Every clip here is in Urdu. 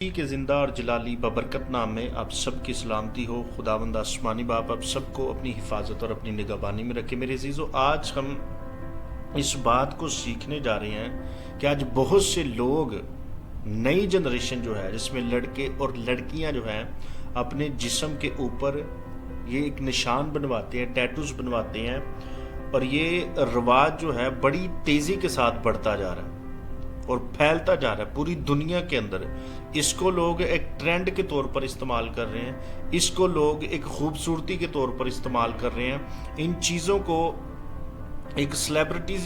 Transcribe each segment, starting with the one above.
کے زندہ اور جلالی ببرکت نام میں آپ سب کی سلامتی ہو۔ خداوند آسمانی باپ آپ سب کو اپنی حفاظت اور اپنی نگہبانی میں رکھے۔ میرے عزیزو، آج ہم اس بات کو سیکھنے جا رہے ہیں کہ آج بہت سے لوگ، نئی جنریشن جو ہے جس میں لڑکے اور لڑکیاں جو ہیں اپنے جسم کے اوپر یہ ایک نشان بنواتے ہیں، ٹیٹوز بنواتے ہیں، اور یہ رواج جو ہے بڑی تیزی کے ساتھ بڑھتا جا رہا ہے اور پھیلتا جا رہا ہے پوری دنیا کے اندر۔ اس کو لوگ ایک ٹرینڈ کے طور پر استعمال کر رہے ہیں، اس کو لوگ ایک خوبصورتی کے طور پر استعمال کر رہے ہیں۔ ان چیزوں کو ایک سلیبریٹی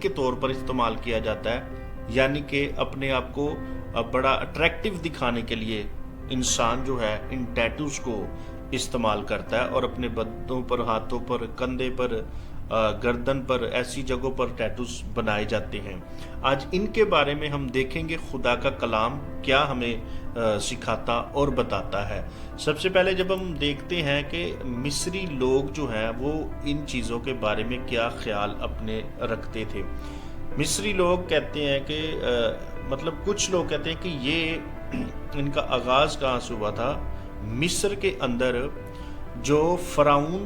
کے طور پر استعمال کیا جاتا ہے، یعنی کہ اپنے آپ کو بڑا اٹریکٹیو دکھانے کے لیے انسان جو ہے ان ٹیٹوز کو استعمال کرتا ہے اور اپنے بدنوں پر، ہاتھوں پر، کندھے پر، گردن پر، ایسی جگہوں پر ٹیٹوز بنائے جاتے ہیں۔ آج ان کے بارے میں ہم دیکھیں گے خدا کا کلام کیا ہمیں سکھاتا اور بتاتا ہے۔ سب سے پہلے جب ہم دیکھتے ہیں کہ مصری لوگ جو ہیں وہ ان چیزوں کے بارے میں کیا خیال اپنے رکھتے تھے۔ مصری لوگ کہتے ہیں کہ کچھ لوگ کہتے ہیں کہ یہ ان کا آغاز کہاں سے ہوا تھا۔ مصر کے اندر جو فرعون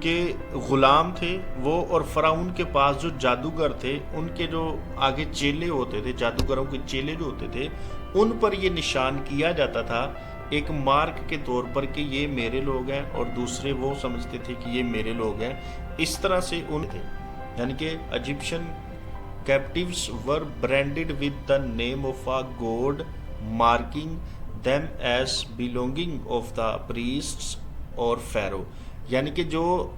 کے غلام تھے وہ، اور فرعون کے پاس جو جادوگر تھے، ان کے جو آگے چیلے ہوتے تھے، جادوگروں کے چیلے جو ہوتے تھے، ان پر یہ نشان کیا جاتا تھا ایک مارک کے طور پر کہ یہ میرے لوگ ہیں، اور دوسرے وہ سمجھتے تھے کہ یہ میرے لوگ ہیں۔ اس طرح سے ان تھے، یعنی کہ Egyptian captives were branded with the name of a god, marking them as belonging of the priests or pharaoh۔ یعنی کہ جو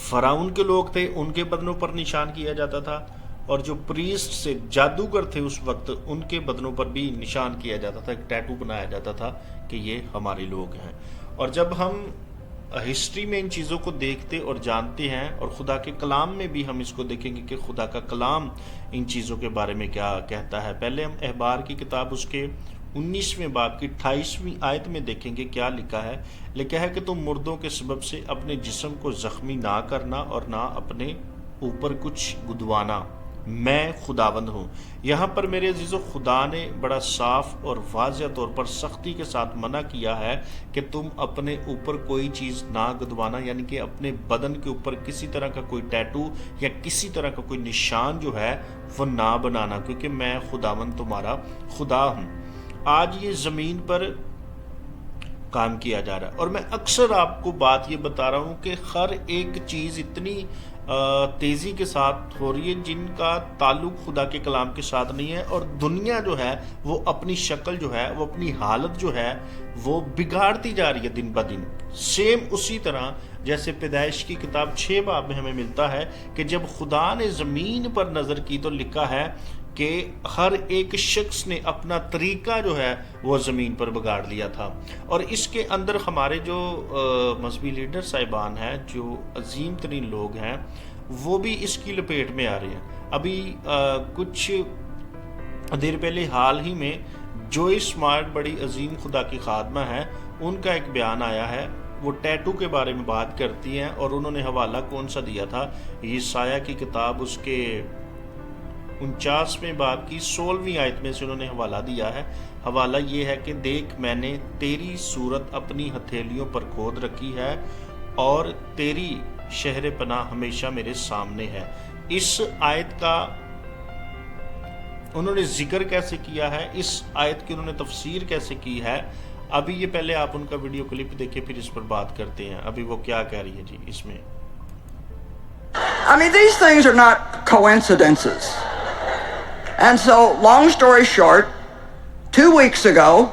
فرعون کے لوگ تھے ان کے بدنوں پر نشان کیا جاتا تھا، اور جو پریسٹ سے جادوگر تھے اس وقت ان کے بدنوں پر بھی نشان کیا جاتا تھا، ایک ٹیٹو بنایا جاتا تھا کہ یہ ہمارے لوگ ہیں۔ اور جب ہم ہسٹری میں ان چیزوں کو دیکھتے اور جانتے ہیں، اور خدا کے کلام میں بھی ہم اس کو دیکھیں گے کہ خدا کا کلام ان چیزوں کے بارے میں کیا کہتا ہے۔ پہلے ہم احبار کی کتاب اس کے 19ویں باب کی 28ویں آیت میں دیکھیں گے کیا لکھا ہے۔ لکھا ہے کہ تم مردوں کے سبب سے اپنے جسم کو زخمی نہ کرنا اور نہ اپنے اوپر کچھ گدوانا، میں خداوند ہوں۔ یہاں پر میرے عزیزو خدا نے بڑا صاف اور واضح طور پر سختی کے ساتھ منع کیا ہے کہ تم اپنے اوپر کوئی چیز نہ گدوانا، یعنی کہ اپنے بدن کے اوپر کسی طرح کا کوئی ٹیٹو یا کسی طرح کا کوئی نشان جو ہے وہ نہ بنانا، کیونکہ میں خداوند تمہارا خدا ہوں۔ آج یہ زمین پر کام کیا جا رہا ہے، اور میں اکثر آپ کو بات یہ بتا رہا ہوں کہ ہر ایک چیز اتنی تیزی کے ساتھ ہو رہی ہے جن کا تعلق خدا کے کلام کے ساتھ نہیں ہے، اور دنیا جو ہے وہ اپنی شکل جو ہے، وہ اپنی حالت جو ہے وہ بگاڑتی جا رہی ہے دن بہ دن۔ سیم اسی طرح جیسے پیدائش کی کتاب 6 باب میں ہمیں ملتا ہے کہ جب خدا نے زمین پر نظر کی تو لکھا ہے کہ ہر ایک شخص نے اپنا طریقہ جو ہے وہ زمین پر بگاڑ لیا تھا۔ اور اس کے اندر ہمارے جو مذہبی لیڈر صاحبان ہیں، جو عظیم ترین لوگ ہیں، وہ بھی اس کی لپیٹ میں آ رہے ہیں۔ ابھی کچھ دیر پہلے حال ہی میں جوئس مارٹ، بڑی عظیم خدا کی خادمہ ہے، ان کا ایک بیان آیا ہے، وہ ٹیٹو کے بارے میں بات کرتی ہیں، اور انہوں نے حوالہ کون سا دیا تھا؟ یسایہ کی کتاب اس کے 49ویں باب کی 16ویں آیت میں سے انہوں نے حوالہ دیا ہے۔ حوالہ یہ ہے کہ دیکھ میں نے تیری صورت اپنی ہتھیلیوں پر کھود رکھی ہے، اور تیری شہر پناہ ہمیشہ میرے سامنے ہے۔ اس آیت کا انہوں نے ذکر کیسے کیا ہے، اس آیت کی انہوں نے تفسیر کیسے کی ہے، ابھی یہ پہلے آپ ان کا ویڈیو کلپ دیکھیں پھر اس پر بات کرتے ہیں۔ ابھی وہ کیا کہہ رہی ہے جی اس میں۔ These things are not coincidences. And so, long story short, 2 weeks ago,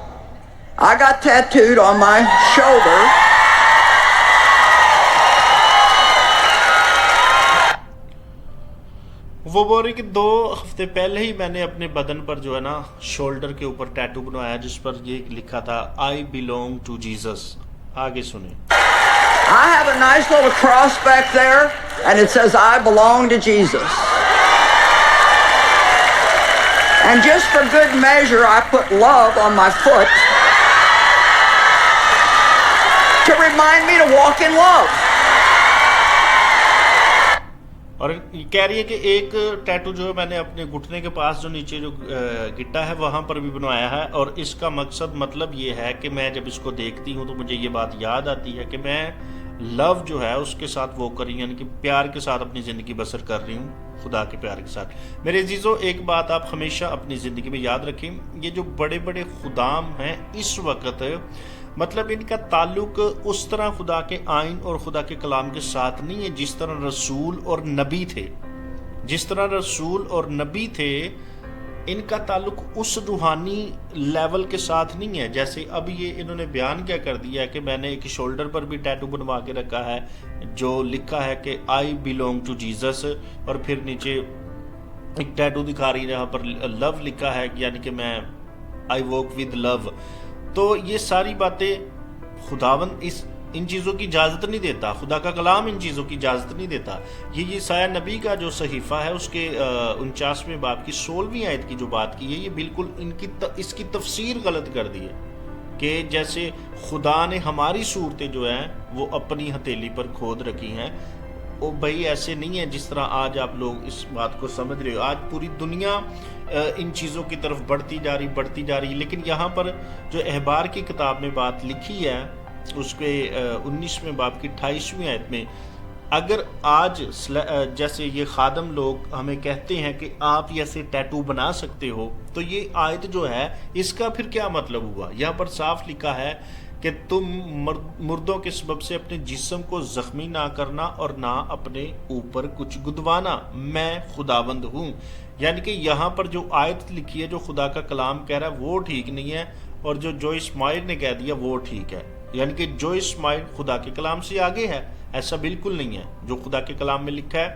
I got tattooed on my shoulder. وہ بول رہی کہ 2 ہفتے پہلے ہی میں نے اپنے بدن پر جو ہے نا شولڈر کے اوپر ٹیٹو بنوایا جس پر یہ لکھا تھا I belong to Jesus۔ آگے سنیں۔ I have a nice little cross back there, and it says I belong to Jesus. And just for good measure, I put love on my foot to remind me to walk in love. اور کہہ رہی ہے کہ ایک ٹیٹو جو ہے میں نے اپنے گھٹنے کے پاس جو نیچے جو گٹا ہے وہاں پر بھی بنوایا ہے، اور اس کا مطلب یہ ہے کہ میں جب اس کو دیکھتی ہوں تو مجھے یہ بات یاد آتی ہے کہ میں لو جو ہے اس کے ساتھ وہ کر رہی ہوں، یعنی کہ پیار کے ساتھ اپنی زندگی بسر کر رہی ہوں، خدا کے پیار کے ساتھ۔ میرے عزیزو، ایک بات آپ ہمیشہ اپنی زندگی میں یاد رکھیں، یہ جو بڑے بڑے خدام ہیں اس وقت، مطلب ان کا تعلق اس طرح خدا کے آئین اور خدا کے کلام کے ساتھ نہیں ہے جس طرح رسول اور نبی تھے۔ جس طرح رسول اور نبی تھے، ان کا تعلق اس روحانی لیول کے ساتھ نہیں ہے۔ جیسے اب یہ انہوں نے بیان کیا کر دیا ہے کہ میں نے ایک شولڈر پر بھی ٹیٹو بنوا کے رکھا ہے جو لکھا ہے کہ آئی بیلونگ ٹو جیزس، اور پھر نیچے ایک ٹیٹو دکھا رہی ہے جہاں پر لو لکھا ہے، یعنی کہ میں آئی واک ود لو۔ تو یہ ساری باتیں خداوند ان چیزوں کی اجازت نہیں دیتا، خدا کا کلام ان چیزوں کی اجازت نہیں دیتا۔ یہ یسایہ نبی کا جو صحیفہ ہے اس کے 49ویں باب کی 16ویں آیت کی جو بات کی ہے، یہ بالکل اس کی تفسیر غلط کر دی ہے کہ جیسے خدا نے ہماری صورتیں جو ہیں وہ اپنی ہتھیلی پر کھود رکھی ہیں۔ وہ بھائی ایسے نہیں ہے جس طرح آج آپ لوگ اس بات کو سمجھ رہے ہو۔ آج پوری دنیا ان چیزوں کی طرف بڑھتی جا رہی، لیکن یہاں پر جو احبار کی کتاب میں بات لکھی ہے اس کے 19ویں باب کی 28ویں آیت میں، اگر آج جیسے یہ خادم لوگ ہمیں کہتے ہیں کہ آپ ایسے ٹیٹو بنا سکتے ہو، تو یہ آیت جو ہے اس کا پھر کیا مطلب ہوا؟ یہاں پر صاف لکھا ہے کہ تم مردوں کے سبب سے اپنے جسم کو زخمی نہ کرنا اور نہ اپنے اوپر کچھ گدوانا، میں خداوند ہوں۔ یعنی کہ یہاں پر جو آیت لکھی ہے، جو خدا کا کلام کہہ رہا ہے وہ ٹھیک نہیں ہے، اور جو جوئس مائر نے کہہ دیا وہ ٹھیک ہے۔ یعنی کہ جوئس مائر خدا کے کلام سے آگے ہے، ایسا بالکل نہیں ہے۔ جو خدا کے کلام میں لکھا ہے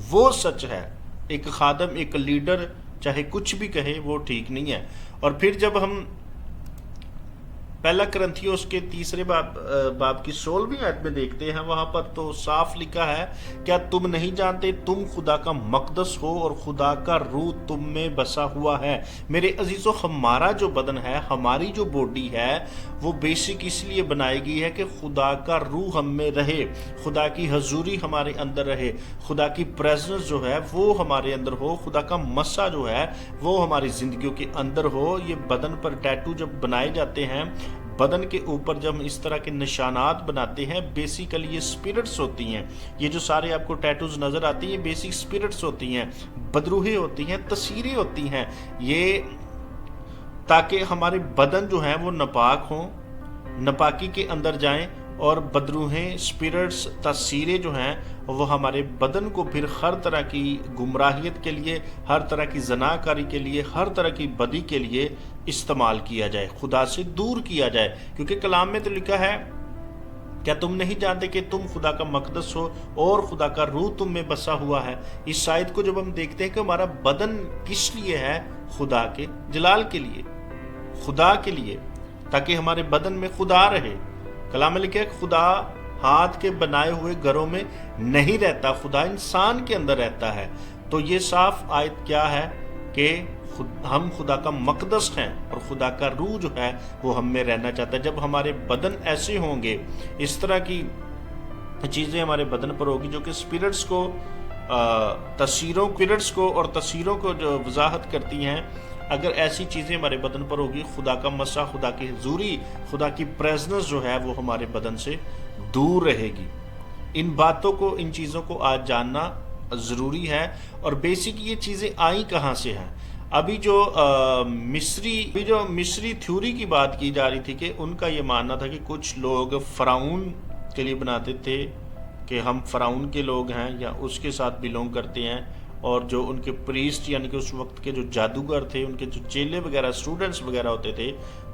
وہ سچ ہے۔ ایک خادم، ایک لیڈر چاہے کچھ بھی کہے وہ ٹھیک نہیں ہے۔ اور پھر جب ہم پہلا کرنتھیوس کے 3 باب کی 16ویں آیت میں دیکھتے ہیں، وہاں پر تو صاف لکھا ہے، کیا تم نہیں جانتے تم خدا کا مقدس ہو اور خدا کا روح تم میں بسا ہوا ہے؟ میرے عزیزو، ہمارا جو بدن ہے، ہماری جو باڈی ہے، وہ بیسک اس لیے بنائی گئی ہے کہ خدا کا روح ہم میں رہے، خدا کی حضوری ہمارے اندر رہے، خدا کی پریزنس جو ہے وہ ہمارے اندر ہو، خدا کا مسا جو ہے وہ ہماری زندگیوں کے اندر ہو۔ یہ بدن پر ٹیٹو جب بنائے جاتے ہیں، بدن کے اوپر جب ہم اس طرح کے نشانات بناتے ہیں، بیسیکلی یہ سپرٹس ہوتی ہیں۔ یہ جو سارے آپ کو ٹیٹوز نظر آتی ہیں، بیسک سپرٹس ہوتی ہیں، بدروحیں ہوتی ہیں، تصویریں ہوتی ہیں، یہ تاکہ ہمارے بدن جو ہیں وہ ناپاک ہوں، ناپاکی کے اندر جائیں، اور بدروحیں، سپرٹس، تصویریں جو ہیں وہ ہمارے بدن کو پھر ہر طرح کی گمراہیت کے لیے، ہر طرح کی زناکاری کے لیے، ہر طرح کی بدی کے لیے استعمال کیا جائے، خدا سے دور کیا جائے۔ کیونکہ کلام میں تو لکھا ہے، کیا تم نہیں جانتے کہ تم خدا کا مقدس ہو اور خدا کا روح تم میں بسا ہوا ہے؟ اس شاید کو جب ہم دیکھتے ہیں کہ ہمارا بدن کس لیے ہے، خدا کے جلال کے لیے، خدا کے لیے، تاکہ ہمارے بدن میں خدا رہے۔ کلام میں لکھا ہے کہ خدا ہاتھ کے بنائے ہوئے گھروں میں نہیں رہتا، خدا انسان کے اندر رہتا ہے۔ تو یہ صاف آیت کیا ہے کہ ہم خدا کا مقدس ہیں، اور خدا کا روح جو ہے وہ ہم میں رہنا چاہتا ہے۔ جب ہمارے بدن ایسے ہوں گے، اس طرح کی چیزیں ہمارے بدن پر ہوگی جو کہ سپرٹس کو اور تصویروں کو جو وضاحت کرتی ہیں، اگر ایسی چیزیں ہمارے بدن پر ہوگی، خدا کا مسا، خدا کی حضوری، خدا کی پریزنس جو ہے وہ ہمارے بدن سے دور رہے گی۔ ان باتوں کو، ان چیزوں کو آج جاننا ضروری ہے۔ اور بیسک یہ چیزیں آئیں کہاں سے ہیں؟ ابھی جو مصری تھیوری کی بات کی جا رہی تھی کہ ان کا یہ ماننا تھا کہ کچھ لوگ فرعون کے لیے بناتے تھے کہ ہم فرعون کے لوگ ہیں یا اس کے ساتھ بلونگ کرتے ہیں، اور جو ان کے پریسٹ یعنی کہ اس وقت کے جو جادوگر تھے، ان کے جو چیلے وغیرہ، اسٹوڈنٹس وغیرہ ہوتے تھے،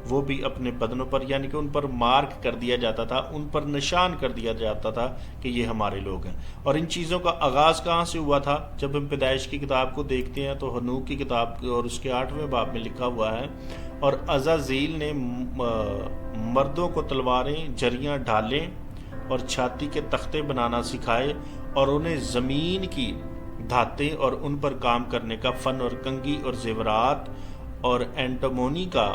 وہ بھی اپنے بدنوں پر یعنی کہ ان پر مارک کر دیا جاتا تھا، ان پر نشان کر دیا جاتا تھا کہ یہ ہمارے لوگ ہیں۔ اور ان چیزوں کا آغاز کہاں سے ہوا تھا؟ جب ہم پیدائش کی کتاب کو دیکھتے ہیں تو ہنوک کی کتاب اور اس کے 8ویں باب میں لکھا ہوا ہے، اور عزازیل نے مردوں کو تلواریں، جریاں، ڈھالیں اور چھاتی کے تختے بنانا سکھائے، اور انہیں زمین کی دھاتیں اور ان پر کام کرنے کا فن اور کنگھی اور زیورات اور اینٹمونی کا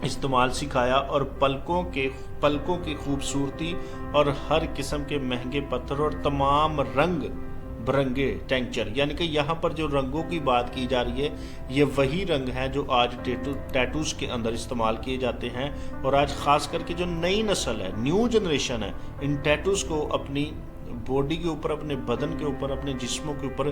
استعمال سکھایا، اور پلکوں کی خوبصورتی اور ہر قسم کے مہنگے پتھر اور تمام رنگ برنگے ٹینکچر، یعنی کہ یہاں پر جو رنگوں کی بات کی جا رہی ہے یہ وہی رنگ ہیں جو آج ٹیٹوز کے اندر استعمال کیے جاتے ہیں، اور آج خاص کر کے جو نئی نسل ہے، نیو جنریشن ہے، ان ٹیٹوز کو اپنی باڈی کے اوپر، اپنے بدن کے اوپر، اپنے جسموں کے اوپر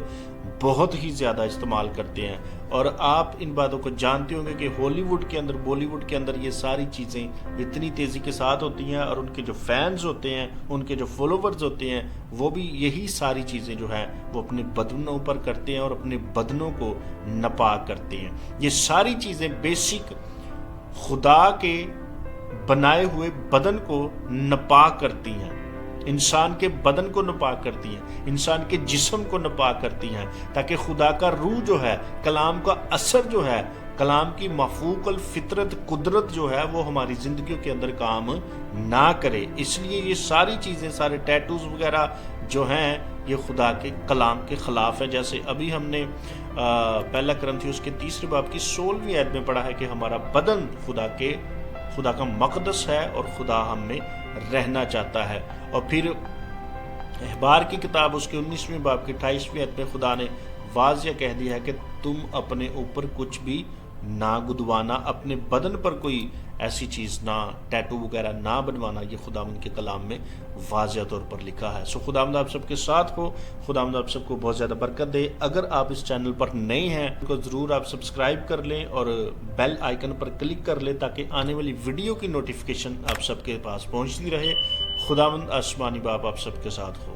بہت ہی زیادہ استعمال کرتے ہیں۔ اور آپ ان باتوں کو جانتے ہوں گے کہ ہالی ووڈ کے اندر، بالی ووڈ کے اندر یہ ساری چیزیں اتنی تیزی کے ساتھ ہوتی ہیں، اور ان کے جو فینز ہوتے ہیں، ان کے جو فالوورز ہوتے ہیں، وہ بھی یہی ساری چیزیں جو ہیں وہ اپنے بدنوں پر کرتے ہیں اور اپنے بدنوں کو ناپاک کرتے ہیں۔ یہ ساری چیزیں بیسک خدا کے بنائے ہوئے بدن کو ناپاک کرتی ہیں، انسان کے بدن کو ناپاک کرتی ہیں، انسان کے جسم کو ناپاک کرتی ہیں، تاکہ خدا کا روح جو ہے، کلام کا اثر جو ہے، کلام کی مفوق الفطرت قدرت جو ہے وہ ہماری زندگیوں کے اندر کام نہ کرے۔ اس لیے یہ ساری چیزیں، سارے ٹیٹوز وغیرہ جو ہیں یہ خدا کے کلام کے خلاف ہے۔ جیسے ابھی ہم نے پہلا کرنتھیوس کے 3 باب کی 16ویں آیت میں پڑھا ہے کہ ہمارا بدن خدا کا مقدس ہے اور خدا ہم میں رہنا چاہتا ہے۔ اور پھر احبار کی کتاب اس کے 19ویں باب کی 28ویں آیت میں خدا نے واضح کہہ دیا ہے کہ تم اپنے اوپر کچھ بھی نہ گدوانا، اپنے بدن پر کوئی ایسی چیز نہ، ٹیٹو وغیرہ نہ بنوانا، یہ خداوند کے کلام میں واضح طور پر لکھا ہے۔ خداوند آپ سب کے ساتھ ہو، خداوند آپ سب کو بہت زیادہ برکت دے۔ اگر آپ اس چینل پر نئے ہیں تو ضرور آپ سبسکرائب کر لیں اور بیل آئیکن پر کلک کر لیں تاکہ آنے والی ویڈیو کی نوٹیفیکیشن آپ سب کے پاس پہنچتی رہے۔ خداوند آسمانی باپ آپ سب کے ساتھ ہو۔